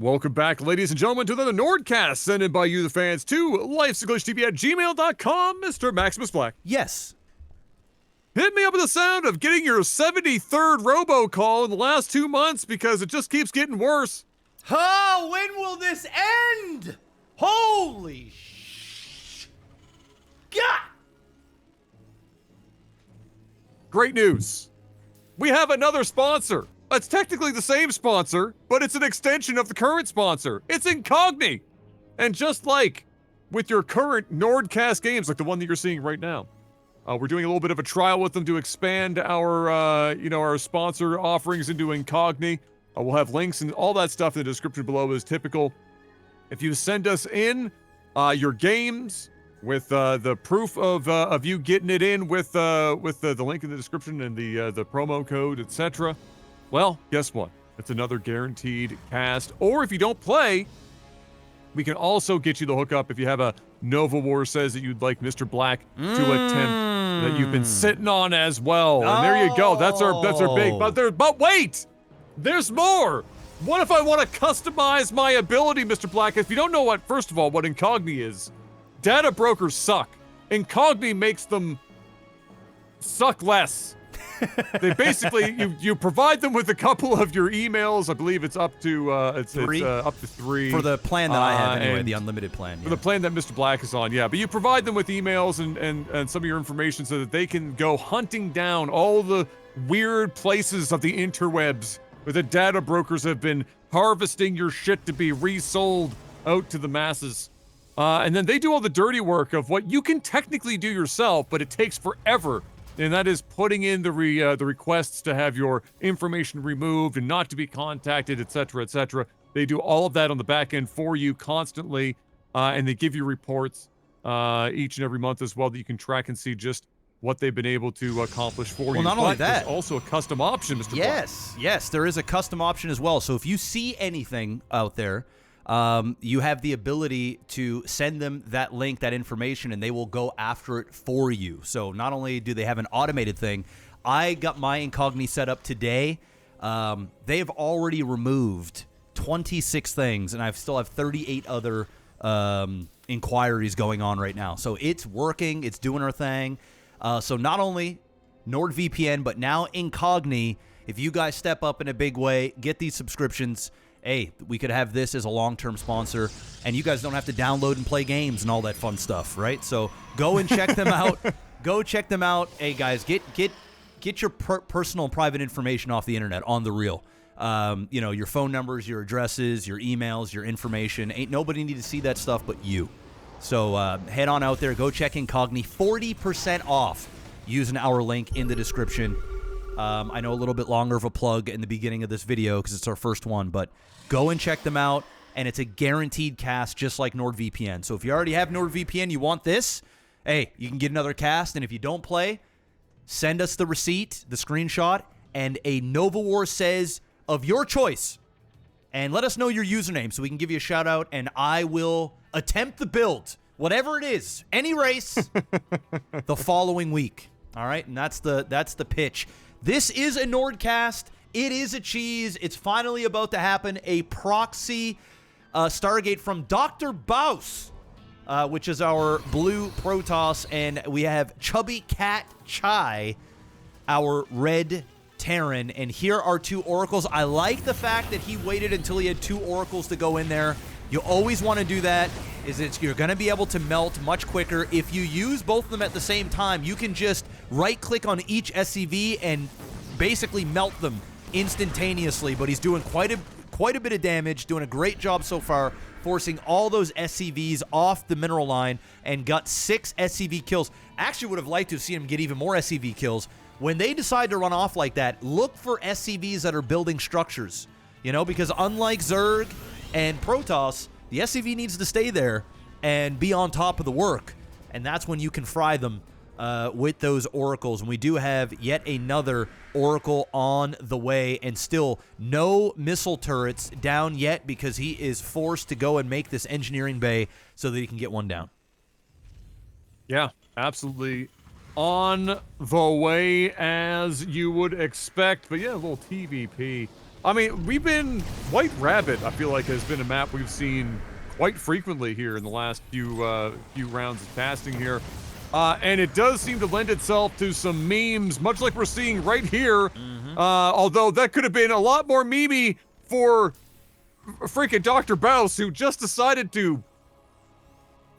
Welcome back, ladies and gentlemen, to another Nordcast sent in by you, the fans, to Lifesaglitchtv at gmail.com, Mr. Maximus Black. Yes. Hit me up with the sound of getting your 73rd robocall in the last 2 months because it just keeps getting worse. Oh, when will this end? Holy God! Great news. We have another sponsor. It's technically the same sponsor, but it's an extension of the current sponsor. It's Incogni. And just like with your current Nordcast games, like the one that you're seeing right now, we're doing a little bit of a trial with them to expand our, our sponsor offerings into Incogni. We'll have links and all that stuff in the description below as typical. If you send us in your games with the proof of you getting it in with the link in the description and the promo code, etc., well, guess what? It's another guaranteed cast. Or if you don't play, we can also get you the hookup if you have a Nova War says that you'd like Mr. Black to attempt that you've been sitting on as well. And there you go. That's our big. But wait, there's more. What if I want to customize my ability, Mr. Black? If you don't know what, first of all, what Incogni is, data brokers suck. Incogni makes them suck less. They basically, you provide them with a couple of your emails. I believe it's up to up to 3 for the plan that I have anyway, the unlimited plan. For the plan that Mr. Black is on, yeah. But you provide them with emails and some of your information so that they can go hunting down all the weird places of the interwebs where the data brokers have been harvesting your shit to be resold out to the masses. And then they do all the dirty work of what you can technically do yourself, but it takes forever. And that is putting in the requests to have your information removed and not to be contacted, etc., etc. They do all of that on the back end for you constantly, and they give you reports each and every month as well that you can track and see just what they've been able to accomplish for you. Well, not only that, there's also a custom option, Mr. Black. Yes, there is a custom option as well. So if you see anything out there, you have the ability to send them that link, that information, and they will go after it for you. So not only do they have an automated thing, I got my Incogni set up today. They have already removed 26 things, and I still have 38 other inquiries going on right now. So it's working. It's doing our thing. So not only NordVPN, but now Incogni. If you guys step up in a big way, get these subscriptions, hey, we could have this as a long-term sponsor, and you guys don't have to download and play games and all that fun stuff, right? So go and check them out. Go check them out. Hey, guys, get your personal and private information off the internet on the real. Your phone numbers, your addresses, your emails, your information. Ain't nobody need to see that stuff but you. So head on out there. Go check Incogni. 40% off using our link in the description. I know a little bit longer of a plug in the beginning of this video because it's our first one, but go and check them out, and it's a guaranteed cast just like NordVPN. So if you already have NordVPN, you want this, hey, you can get another cast, and if you don't play, send us the receipt, the screenshot, and a Nova War says of your choice, and let us know your username so we can give you a shout-out, and I will attempt the build, whatever it is, any race, the following week. All right, and that's the pitch. This is a Nordcast. It is a cheese. It's finally about to happen. A proxy Stargate from Dr. Baus, which is our blue Protoss, and we have Chubby Cat Chai, our red Terran. And here are 2 oracles. I like the fact that he waited until he had 2 oracles to go in there. You always want to do that. You're going to be able to melt much quicker. If you use both of them at the same time, you can just right-click on each SCV and basically melt them instantaneously. But he's doing quite a bit of damage, doing a great job so far, forcing all those SCVs off the mineral line, and got 6 SCV kills. Actually would have liked to have seen him get even more SCV kills. When they decide to run off like that, look for SCVs that are building structures, because unlike Zerg and Protoss, the SCV needs to stay there and be on top of the work, and that's when you can fry them with those oracles. And we do have yet another oracle on the way, and still no missile turrets down yet because he is forced to go and make this engineering bay so that he can get one down. Yeah, absolutely on the way as you would expect. But yeah, a little TVP. I mean, White Rabbit, I feel like, has been a map we've seen quite frequently here in the last few rounds of casting here. And it does seem to lend itself to some memes, much like we're seeing right here. Although that could have been a lot more memey for freaking Dr. Bouse, who just decided to,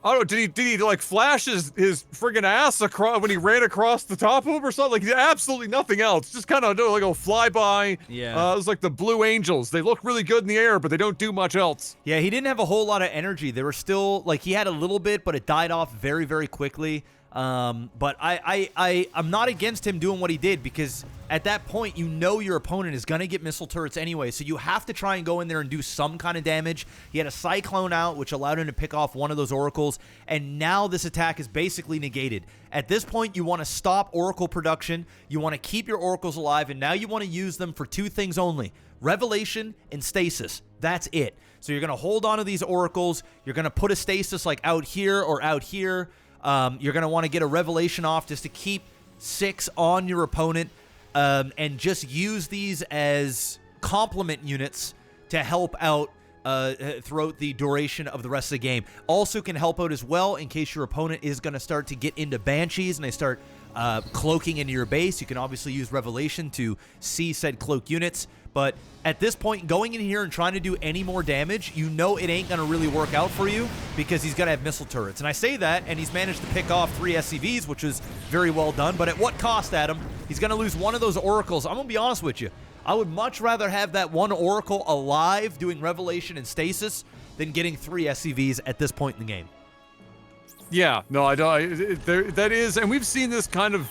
I don't know, did he like flash his friggin' ass across when he ran across the top of him or something? Like, absolutely nothing else. Just kind of like a flyby. Yeah. It was like the Blue Angels. They look really good in the air, but they don't do much else. Yeah, he didn't have a whole lot of energy. They were still, like, he had a little bit, but it died off very, very quickly. But I'm not against him doing what he did, because at that point, you know your opponent is going to get missile turrets anyway, so you have to try and go in there and do some kind of damage. He had a Cyclone out, which allowed him to pick off one of those Oracles, and now this attack is basically negated. At this point, you want to stop Oracle production, you want to keep your Oracles alive, and now you want to use them for two things only: Revelation and Stasis. That's it. So you're going to hold on to these Oracles, you're going to put a Stasis like out here or out here. You're going to want to get a Revelation off just to keep 6 on your opponent, and just use these as complement units to help out throughout the duration of the rest of the game. Also can help out as well in case your opponent is going to start to get into Banshees and they start cloaking into your base. You can obviously use Revelation to see said cloak units. But at this point, going in here and trying to do any more damage, you know it ain't going to really work out for you, because he's going to have missile turrets. And I say that, and he's managed to pick off 3 SCVs, which is very well done. But at what cost, Adam? He's going to lose one of those Oracles. I'm going to be honest with you. I would much rather have that one Oracle alive doing Revelation and Stasis than getting 3 SCVs at this point in the game. Yeah, no, that is, and we've seen this kind of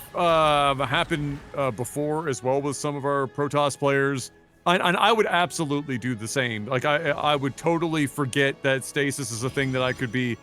happen before as well with some of our Protoss players. And I would absolutely do the same. Like, I would totally forget that Stasis is a thing that I could be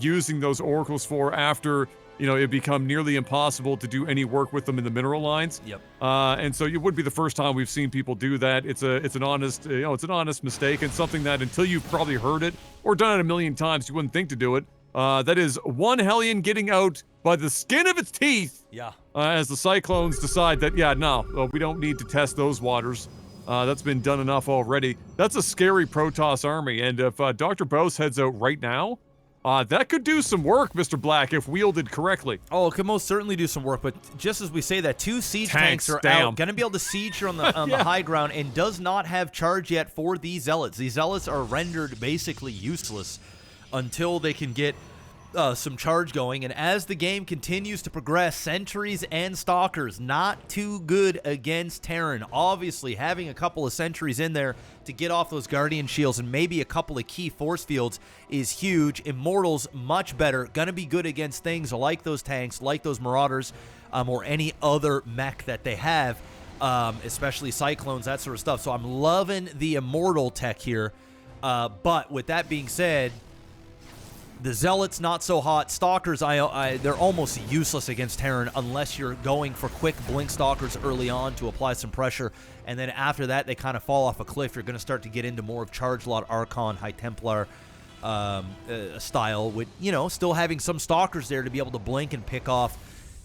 using those Oracles for after, you know, it become nearly impossible to do any work with them in the mineral lines. Yep. And so it would be the first time we've seen people do that. It's an honest, it's an honest mistake, and something that until you've probably heard it or done it a million times, you wouldn't think to do it. That is one Hellion getting out by the skin of its teeth. Yeah. As the Cyclones decide that, yeah, no, we don't need to test those waters. That's been done enough already. That's a scary Protoss army, and if Dr. Bouse heads out right now, that could do some work, Mr. Black, if wielded correctly. Oh, it could most certainly do some work, but just as we say that, 2 siege tanks are out, going to be able to siege here on the on the high ground, and does not have charge yet for these Zealots. These Zealots are rendered basically useless until they can get some charge going. And as the game continues to progress, sentries and stalkers not too good against Terran. Obviously, having a couple of sentries in there to get off those Guardian shields and maybe a couple of key force fields is huge. Immortals, much better. Gonna be good against things like those tanks, like those Marauders, or any other mech that they have, especially Cyclones, that sort of stuff. So I'm loving the Immortal tech here. But with that being said, the Zealots, not so hot. Stalkers, they're almost useless against Terran unless you're going for quick Blink Stalkers early on to apply some pressure. And then after that, they kind of fall off a cliff. You're going to start to get into more of Charge Lot, Archon, High Templar style with, still having some Stalkers there to be able to blink and pick off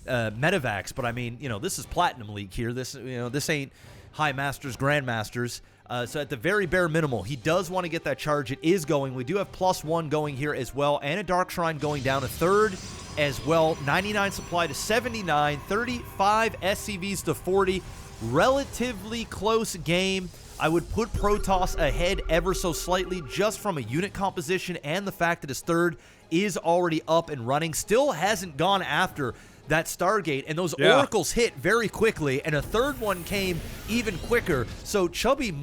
Medivacs. But I mean, this is Platinum League here. This ain't High Masters, Grandmasters. So at the very bare minimal, he does want to get that charge. It is going. We do have +1 going here as well, and a Dark Shrine going down a third as well. 99 supply to 79, 35 SCVs to 40. Relatively close game. I would put Protoss ahead ever so slightly just from a unit composition and the fact that his third is already up and running. Still hasn't gone after that Stargate, and those Oracles hit very quickly, and a third one came even quicker. So Chubby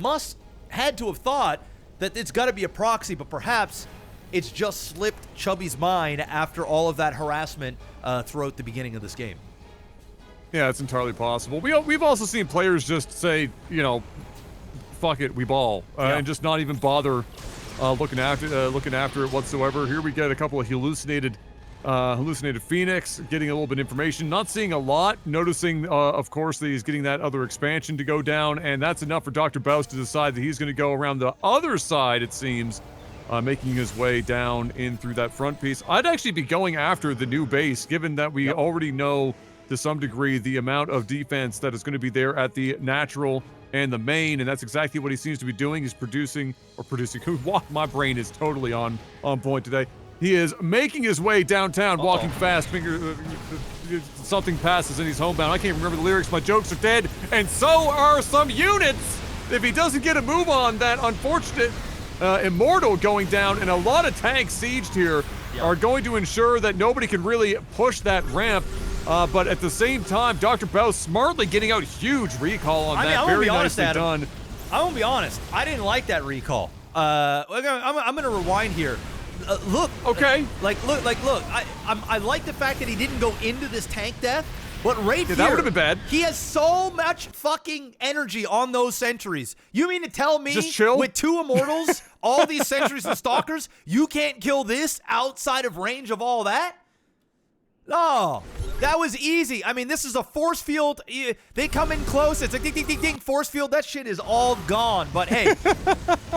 had to have thought that it's got to be a proxy, but perhaps it's just slipped Chubby's mind after all of that harassment throughout the beginning of this game. Yeah, it's entirely possible. We've also seen players just say, fuck it, we ball, and just not even bother looking after it whatsoever. Here we get a couple of hallucinated Phoenix, getting a little bit of information, not seeing a lot, noticing, of course, that he's getting that other expansion to go down, and that's enough for Dr. Bouse to decide that he's going to go around the other side, it seems, making his way down in through that front piece. I'd actually be going after the new base, given that we already know, to some degree, the amount of defense that is going to be there at the natural and the main, and that's exactly what he seems to be doing. He's producing. My brain is totally on point today. He is making his way downtown, walking fast. Something passes and he's homebound. I can't remember the lyrics. My jokes are dead, and so are some units. If he doesn't get a move on that unfortunate Immortal going down, and a lot of tanks sieged here are going to ensure that nobody can really push that ramp. But at the same time, Dr. Baus smartly getting out huge recall on that. Very nicely done. I won't be honest. I didn't like that recall. I'm gonna rewind here. Look. Okay. Look. I like the fact that he didn't go into this tank death. But right here, that would have been bad. He has so much fucking energy on those sentries. You mean to tell me, just chill? With 2 Immortals, all these sentries and stalkers, you can't kill this outside of range of all that? No, that was easy. I mean, this is a force field. They come in close. It's like ding, ding, ding, ding. Force field. That shit is all gone. But hey,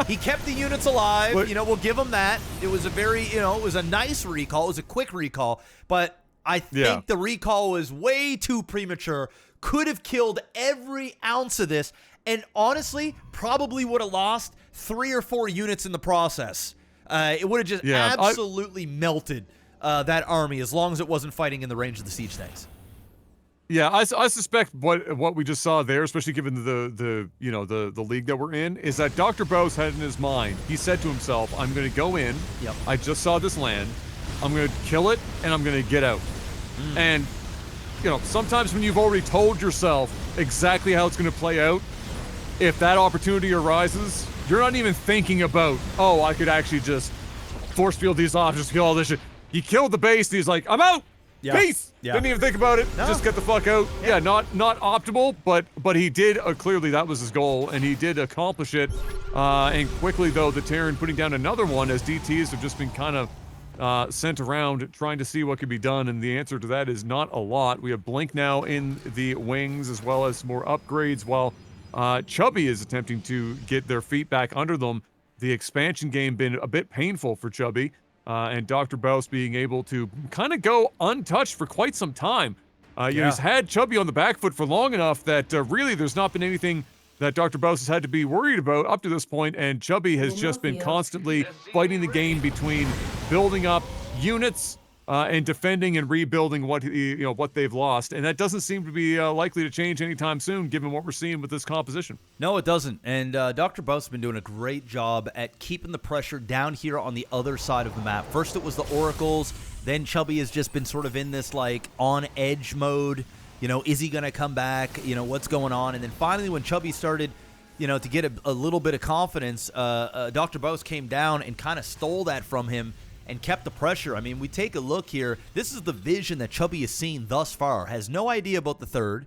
he kept the units alive. What? You know, we'll give him that. It was a very, it was a nice recall. It was a quick recall. But I think the recall was way too premature. Could have killed every ounce of this. And honestly, probably would have lost 3 or 4 units in the process. It would have just absolutely melted that army as long as it wasn't fighting in the range of the siege tanks. Yeah, I suspect what we just saw there, especially given the league that we're in, is that Dr. Baus had in his mind, he said to himself, I'm going to go in, I just saw this land, I'm going to kill it, and I'm going to get out. And, sometimes when you've already told yourself exactly how it's going to play out, if that opportunity arises, you're not even thinking about, oh, I could actually just force field these off, just kill all this shit. He killed the base, and he's like, I'm out! Peace! Didn't even think about it, just get the fuck out. Yeah, not optimal, but he did, clearly that was his goal, and he did accomplish it. And quickly, though, the Terran putting down another one, as DTs have just been kind of sent around trying to see what could be done, and the answer to that is not a lot. We have Blink now in the wings, as well as more upgrades, while Chubby is attempting to get their feet back under them. The expansion game been a bit painful for Chubby, and Dr. Baus being able to kind of go untouched for quite some time. He's had Chubby on the back foot for long enough that really there's not been anything that Dr. Baus has had to be worried about up to this point, and Chubby has just been constantly fighting the game between building up units and defending and rebuilding what they've lost, and that doesn't seem to be likely to change anytime soon, given what we're seeing with this composition. No, it doesn't, and Dr. Baus has been doing a great job at keeping the pressure down here on the other side of the map. First it was the Oracles, then Chubby has just been sort of in this on edge mode. Is he going to come back? What's going on? And then finally when Chubby started, to get a little bit of confidence, Dr. Baus came down and kind of stole that from him and kept the pressure. I mean, we take a look here. This is the vision that Chubby has seen thus far. Has no idea about the third.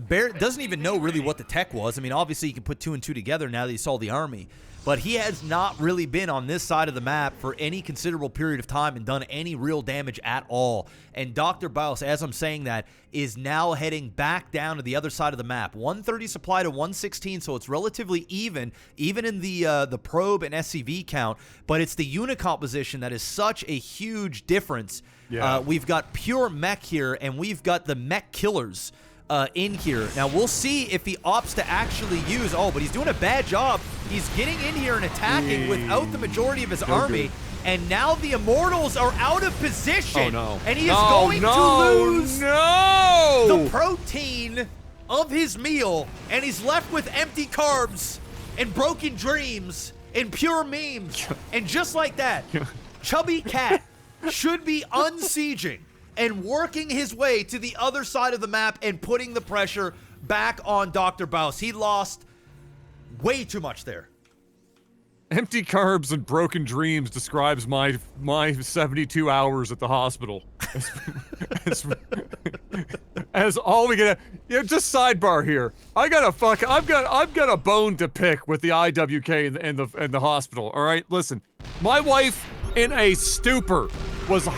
Doesn't even know really what the tech was. I mean, obviously you can put 2 and 2 together now that he saw the army. But he has not really been on this side of the map for any considerable period of time and done any real damage at all. And Dr. Baus, as I'm saying that, is now heading back down to the other side of the map. 130 supply to 116, so it's relatively even in the probe and SCV count. But it's the unit composition that is such a huge difference. Yeah. We've got pure mech here, and we've got the mech killers in here. Now, we'll see if he opts to actually use... Oh, but he's doing a bad job. He's getting in here and attacking without the majority of his army. And now the Immortals are out of position. Oh, no. And he is going to lose the protein of his meal. And he's left with empty carbs and broken dreams and pure memes. And just like that, Chubby Cat should be unsieging and working his way to the other side of the map and putting the pressure back on Dr. Baus. He lost way too much there. Empty carbs and broken dreams describes my 72 hours at the hospital. As all we get, just sidebar here. I've got a bone to pick with the IWK and the hospital. All right, listen, my wife in a stupor was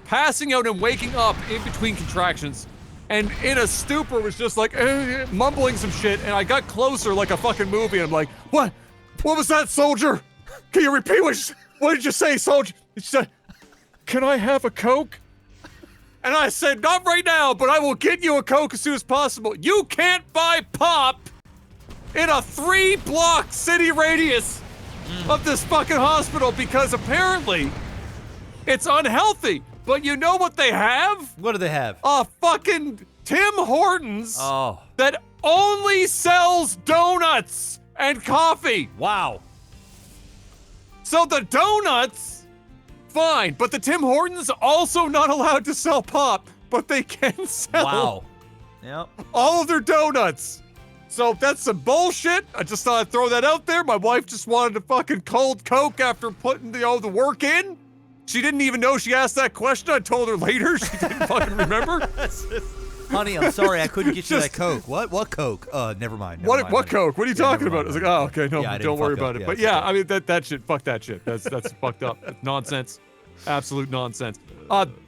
passing out and waking up in between contractions, and in a stupor was just mumbling some shit, and I got closer like a fucking movie, and I'm like, what was that, soldier? Can you repeat what did you say, soldier? She said, can I have a Coke? And I said, not right now, but I will get you a Coke as soon as possible. You can't buy pop in a 3-block city radius of this fucking hospital because apparently it's unhealthy. But you know what they have? What do they have? A fucking Tim Hortons Oh. that only sells donuts and coffee. Wow. So the donuts, fine, but the Tim Hortons also not allowed to sell pop, but they can sell Wow. Yep. all of their donuts. So that's some bullshit. I just thought I'd throw that out there. My wife just wanted a fucking cold Coke after putting the work in. She didn't even know she asked that question. I told her later. She didn't fucking remember. Honey, I'm sorry I couldn't get you that Coke. What Coke? Never mind. What honey. Coke? What are you talking about? I was like, oh, okay, no, Yeah, I don't didn't worry fuck about up. it. But it's yeah, okay. I mean that shit. Fuck that shit. That's fucked up. That's nonsense. Absolute nonsense.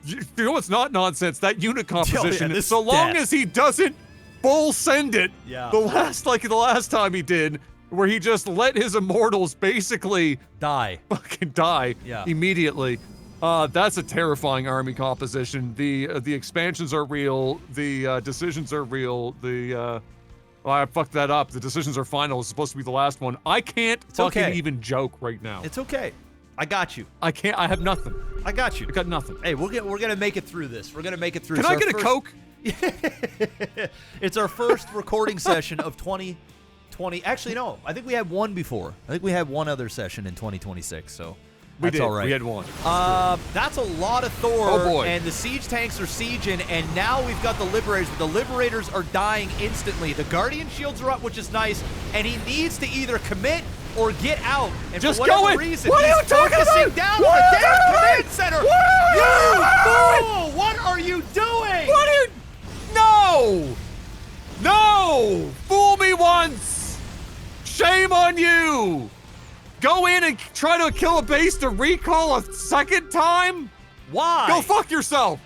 You know what's not nonsense? That unit composition. this So long death. as he doesn't full send it, Yeah. the last time he did, where he just let his immortals basically Die. fucking die Yeah. immediately. That's a terrifying army composition. The expansions are real. The decisions are real. I fucked that up. The decisions are final. It's supposed to be the last one. I can't fucking okay. even joke right now. It's okay. I got you. I can't. I have nothing. I got you. I got nothing. Hey, we're gonna make it through this. We're gonna make it through. Can I get a Coke? It's our first recording session of 2020. Actually, no. I think we had one before. I think we had one other session in 2026. So We that's did. all right. We had one. That's a lot of Thor. Oh, boy. And the siege tanks are sieging, and now we've got the Liberators. But the Liberators are dying instantly. The Guardian shields are up, which is nice, and he needs to either commit or get out. And Just for whatever go in. reason, What are he's you talking focusing about? down What on are the you damn doing? command center. What are you You doing? fool! What are you doing? What are you? No! No! Fool me once! Shame on you! Go in and try to kill a base to recall a second time? Why? Go fuck yourself!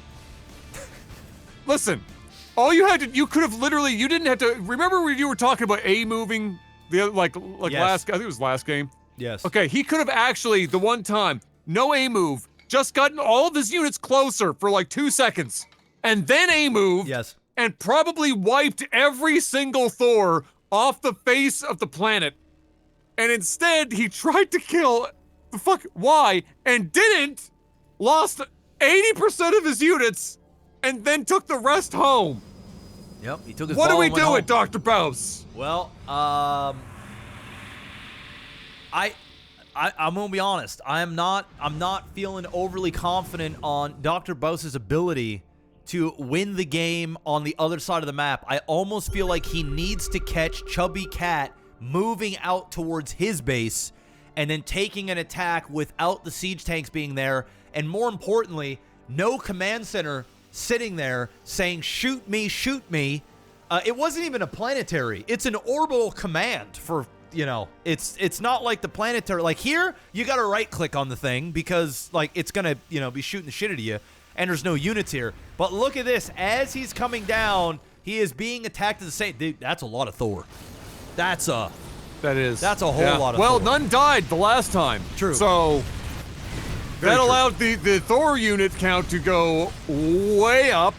Listen, all you had to, you could have literally, you didn't have to, remember when you were talking about A moving, the other, like Yes. last, I think it was last game? Yes. Okay, he could have actually, the one time, no A move, just gotten all of his units closer for like 2 seconds, and then A move, Yes. and probably wiped every single Thor off the face of the planet. And instead, he tried to kill the fuck why and didn't, lost 80% of his units, and then took the rest home. Yep. He took his What ball are we and went doing, home. Dr. Bouse? Well, I'm gonna be honest. I'm not feeling overly confident on Dr. Bouse's ability to win the game on the other side of the map. I almost feel like he needs to catch Chubby Cat moving out towards his base and then taking an attack without the siege tanks being there, and more importantly, no command center sitting there saying shoot me, shoot me. It wasn't even a planetary. It's an orbital command for, you know, it's not like the planetary. Like here, you got to right click on the thing because like it's gonna, you know, be shooting the shit out of you, and there's no units here. But look at this, as he's coming down, he is being attacked at the same. Dude, that's a lot of Thor. That's a whole lot of Well, Thor. none died the last time. True. So Very that true. allowed the Thor unit count to go way up.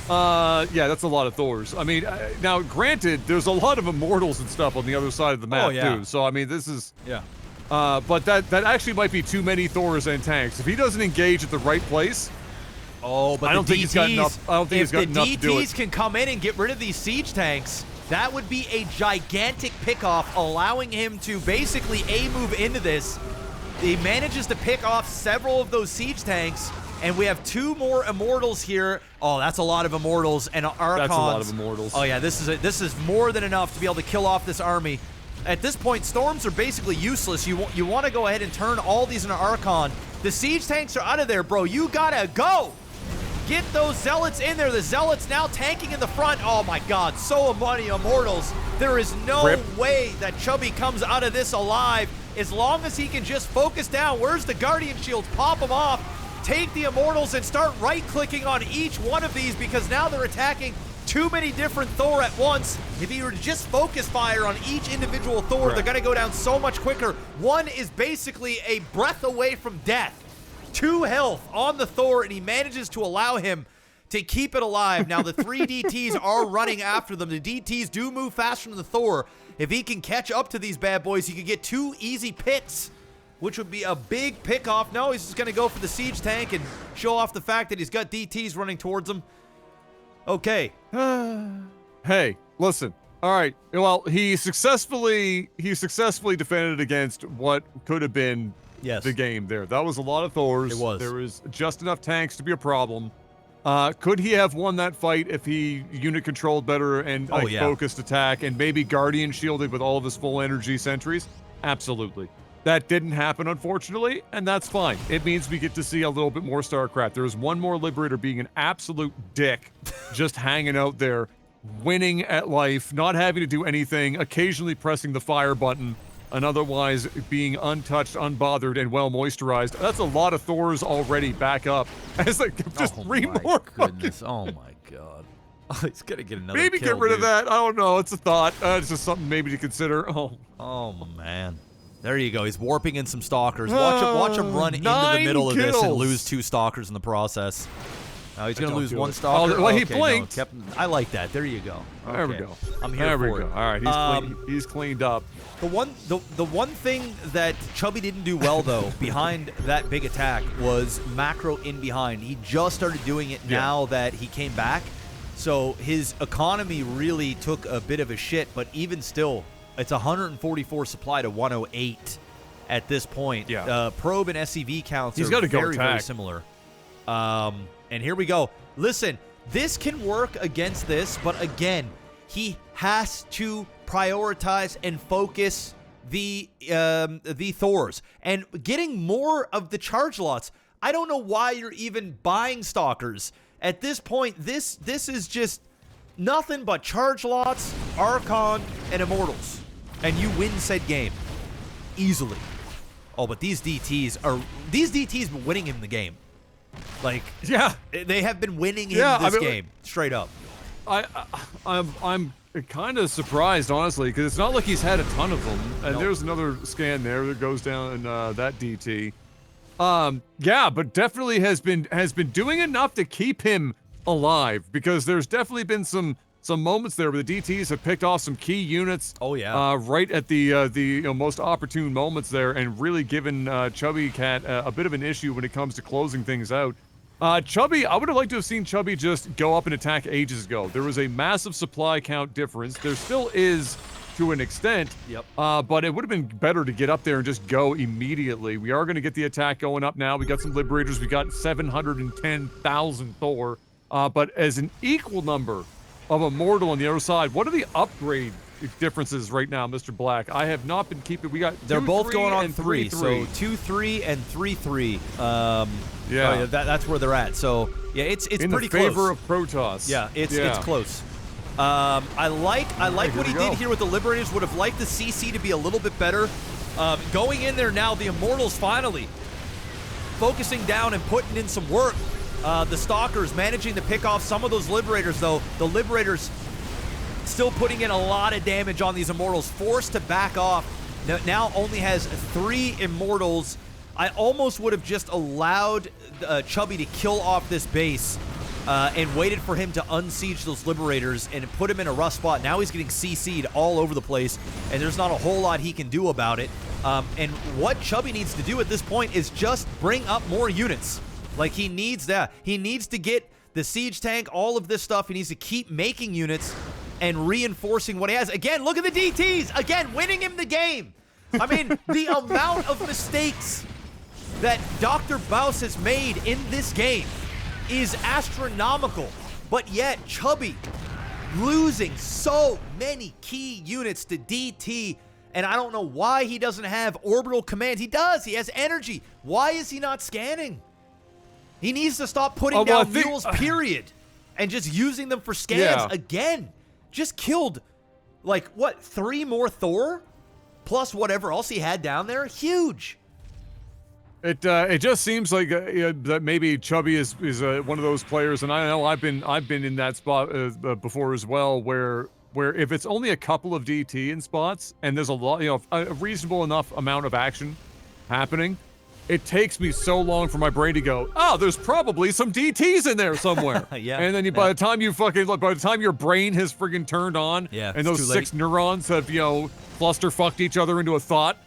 Yeah, that's a lot of Thors. I mean, now granted, there's a lot of immortals and stuff on the other side of the map yeah. too. So I mean, this is Yeah. but that actually might be too many Thors and tanks. If he doesn't engage at the right place, Oh, but I don't the think he's got enough. I don't think if he's got enough the to do it. DTs can come in and get rid of these siege tanks, that would be a gigantic pickoff, allowing him to basically A-move into this. He manages to pick off several of those siege tanks, and we have 2 more immortals here. Oh, that's a lot of immortals and archons. That's a lot of immortals. Oh yeah, this is more than enough to be able to kill off this army. At this point, storms are basically useless. You want to go ahead and turn all these into archon. The siege tanks are out of there, bro. You gotta go. Get those zealots in there. The zealots now tanking in the front. Oh my god, so many immortals. There is no Rip. way that Chubby comes out of this alive as long as he can just focus down. Where's the Guardian shields? Pop them off. Take the immortals and start right-clicking on each one of these because now they're attacking too many different Thor at once. If he were to just focus fire on each individual Thor, Right. they're going to go down so much quicker. One is basically a breath away from death. 2 health on the Thor, and he manages to allow him to keep it alive. Now, the 3 DTs are running after them. The DTs do move faster than the Thor. If he can catch up to these bad boys, he could get 2 easy picks, which would be a big pick off. No, he's just going to go for the siege tank and show off the fact that he's got DTs running towards him. Okay. Hey, listen. All right. Well, he successfully defended against what could have been the game there. That was a lot of Thors. It was. There was just enough tanks to be a problem. Could he have won that fight if he unit controlled better and focused attack and maybe Guardian shielded with all of his full energy sentries? Absolutely. That didn't happen, unfortunately, and that's fine. It means we get to see a little bit more StarCraft. There's one more Liberator being an absolute dick, just hanging out there, winning at life, not having to do anything, occasionally pressing the fire button, and otherwise being untouched, unbothered, and well moisturized. That's a lot of Thors already back up. As like just 3 more. Goodness. Oh my god. Oh, he's gonna get another maybe kill, get rid dude. of that. I don't know. It's a thought. It's just something maybe to consider. Oh man. There you go. He's warping in some stalkers. Watch him run into the middle of this and lose 2 stalkers in the process. Oh, he's going to lose 1 stalker. Oh, well, he blinked. No, I like that. There you go. Okay. There we go. I'm here there for we go. it. All right, he's cleaned up. The one thing that Chubby didn't do well, though, behind that big attack was macro in behind. He just started doing it now that he came back. So his economy really took a bit of a shit, but even still, it's 144 supply to 108 at this point. Yeah. Probe and SCV counts He's are gotta go very, attack. very similar. And here we go. Listen, this can work against this, but again, he has to prioritize and focus the Thors. And getting more of the charge lots, I don't know why you're even buying Stalkers. At this point, this is just nothing but charge lots, Archon, and Immortals. And you win said game. Easily. Oh, but these DTs been winning him the game. Like, they have been winning him this game, straight up. I'm kind of surprised, honestly, because it's not like he's had a ton of them. And there's another scan there that goes down in that DT. Yeah, but definitely has been doing enough to keep him alive, because there's definitely been some moments there where the DTs have picked off some key units. Oh yeah. Right at the most opportune moments there, and really given Chubby Cat a bit of an issue when it comes to closing things out. Chubby, I would have liked to have seen Chubby just go up and attack ages ago. There was a massive supply count difference. There still is to an extent. Yep. But it would have been better to get up there and just go immediately. We are going to get the attack going up now. We got some Liberators. We got 710,000 Thor. But as an equal number of Immortal on the other side, what are the upgrade differences right now, Mr. Black? I have not been keeping. We got they're 2, both 3, going on and 3. 3. So 2-3 and 3-3. Yeah, that's where they're at. So yeah, it's in pretty the favor close. of Protoss. Yeah, it's close. I like what he did here with the Liberators. Would have liked the CC to be a little bit better. Going in there now, the Immortals finally focusing down and putting in some work. The Stalkers managing to pick off some of those Liberators, though. The Liberators still putting in a lot of damage on these Immortals, forced to back off. Now only has 3 Immortals. I almost would have just allowed Chubby to kill off this base and waited for him to unsiege those Liberators and put him in a rough spot. Now he's getting CC'd all over the place, and there's not a whole lot he can do about it. And what Chubby needs to do at this point is just bring up more units. Like, he needs that. He needs to get the siege tank, all of this stuff. He needs to keep making units and reinforcing what he has. Again, look at the DTs. Again, winning him the game. I mean, the amount of mistakes that Dr. Baus has made in this game is astronomical. But yet, Chubby losing so many key units to DT. And I don't know why he doesn't have orbital commands. He does. He has energy. Why is he not scanning? He needs to stop putting down mules, period, and just using them for scans again. Just killed, like, what, 3 more Thor? Plus whatever else he had down there? Huge. It just seems like that maybe Chubby is one of those players, and I know I've been in that spot before as well, where if it's only a couple of DT in spots and there's a lot, a reasonable enough amount of action happening, it takes me so long for my brain to go, oh, there's probably some DTs in there somewhere. Yeah. And then by the time your brain has friggin' turned on, and it's those too 6 late. neurons have, cluster-fucked each other into a thought,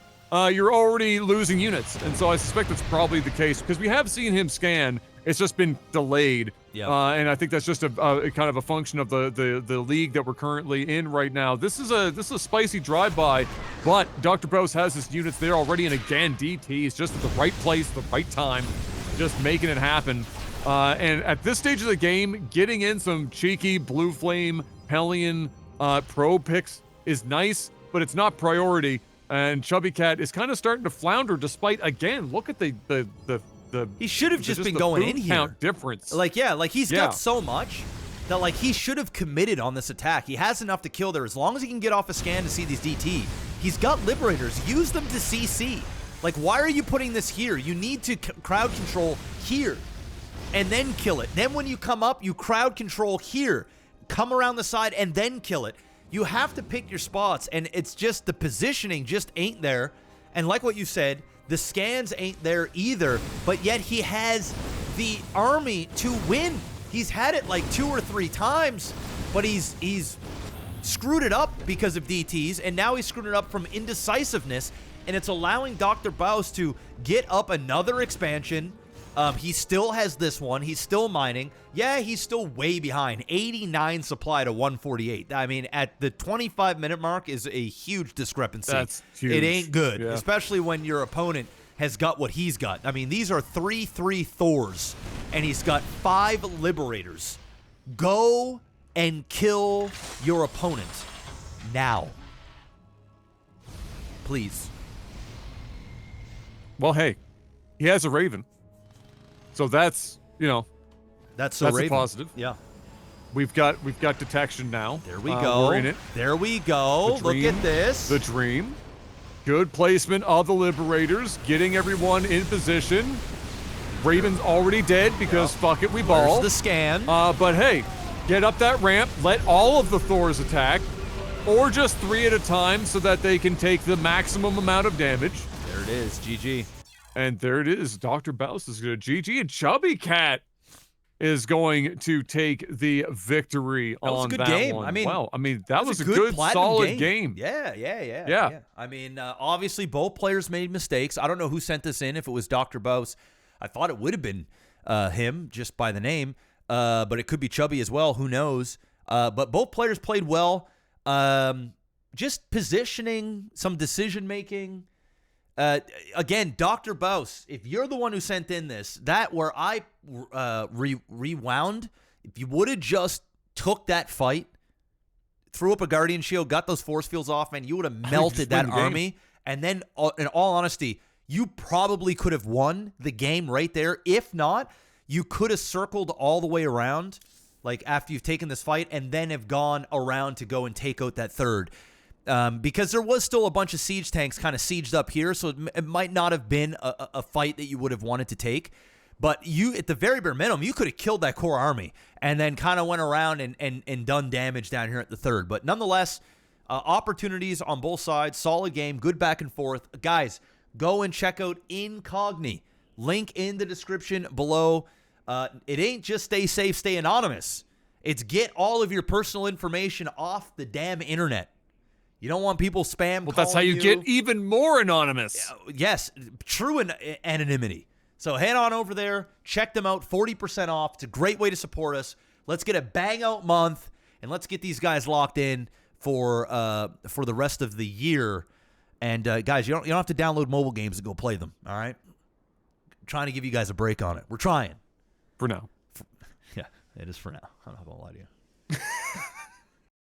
you're already losing units. And so I suspect that's probably the case, because we have seen him scan. It's just been delayed. Yeah. And I think that's just a kind of a function of the league that we're currently in right now. This is a spicy drive-by, but Dr. Bose has his units there already, and again, DT is just at the right place, the right time, just making it happen. And at this stage of the game, getting in some cheeky Blue Flame Hellion pro picks is nice, but it's not priority. And Chubby Cat is kind of starting to flounder, despite, again, look at the he should have just been the going food in here. Count difference. He's got so much that he should have committed on this attack. He has enough to kill there as long as he can get off a scan to see these DT. He's got Liberators. Use them to CC. Why are you putting this here? You need to crowd control here and then kill it. Then when you come up, you crowd control here, come around the side and then kill it. You have to pick your spots, and it's just the positioning just ain't there. And like what you said, the scans ain't there either, but yet he has the army to win. He's had it 2 or 3 times, but he's screwed it up because of DTs, and now he's screwed it up from indecisiveness, and it's allowing Dr. Baus to get up another expansion. He still has this one. He's still mining. Yeah, he's still way behind. 89 supply to 148. I mean, at the 25-minute mark is a huge discrepancy. That's huge. It ain't good, Yeah. especially when your opponent has got what he's got. I mean, these are 3/3 Thors, and he's got 5 Liberators. Go and kill your opponent now. Please. Well, hey, he has a Raven. So that's, That's a Raven. positive. Yeah. We've got detection now. There we go. We're in it. There we go. The Look dream, at this. The dream. Good placement of the Liberators, getting everyone in position. Raven's already dead because fuck it, we ball. There's the scan. But hey, get up that ramp, let all of the Thors attack, or just 3 at a time so that they can take the maximum amount of damage. There it is. GG. And there it is. Dr. Baus is going to GG, and Chubby Cat is going to take the victory on that game. one. I mean, wow. I mean, that was a good good, solid game. Yeah. I mean, obviously, both players made mistakes. I don't know who sent this in. If it was Dr. Baus, I thought it would have been him just by the name, but it could be Chubby as well. Who knows? But both players played well. Just positioning, some decision making. Again, Dr. Baus, if you're the one who sent in this, that where I rewound, if you would have just took that fight, threw up a Guardian Shield, got those force fields off, man, you would have melted that army. And then, in all honesty, you probably could have won the game right there. If not, you could have circled all the way around, after you've taken this fight, and then have gone around to go and take out that third. Because there was still a bunch of siege tanks kind of sieged up here, so it might not have been a fight that you would have wanted to take. But you, at the very bare minimum, you could have killed that core army and then kind of went around and done damage down here at the third. But nonetheless, opportunities on both sides, solid game, good back and forth. Guys, go and check out Incogni. Link in the description below. It ain't just stay safe, stay anonymous. It's get all of your personal information off the damn internet. You don't want people spam. Well, that's how you get even more anonymous. Yes, true anonymity. So head on over there, check them out, 40% off. It's a great way to support us. Let's get a bang out month, and let's get these guys locked in for the rest of the year. And guys, you don't have to download mobile games to go play them. All right, I'm trying to give you guys a break on it. We're trying for now. Yeah, it is for now. I'm not gonna lie to you.